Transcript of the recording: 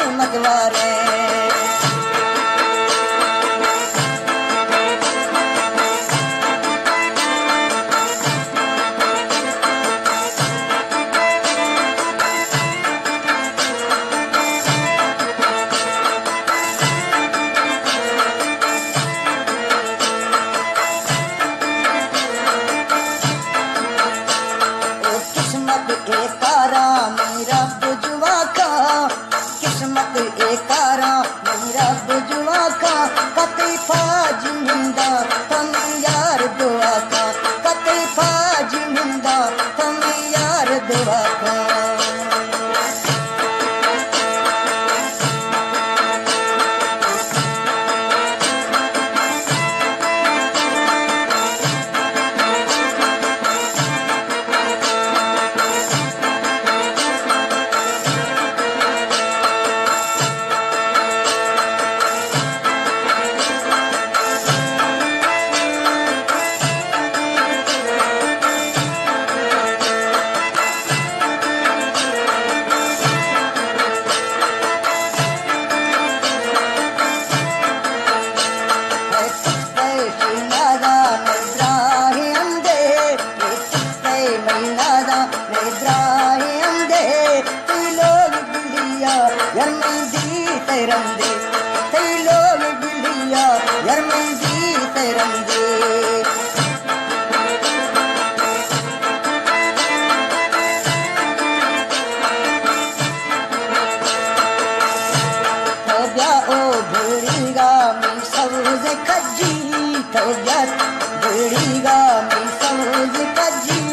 किस्मत वारे किस्मत एकारा मेरा बुजुआ का कते फाज मिंदा तुम यार दुआ का कते फाज मिंदा तुम यार दुआ का रंदे कई लोग बिलिया यार मंदी रंदे तो ब्या ओ भेड़ीगा मैं सबसे कजी तो ब्या भेड़ीगा मैं सबसे कजी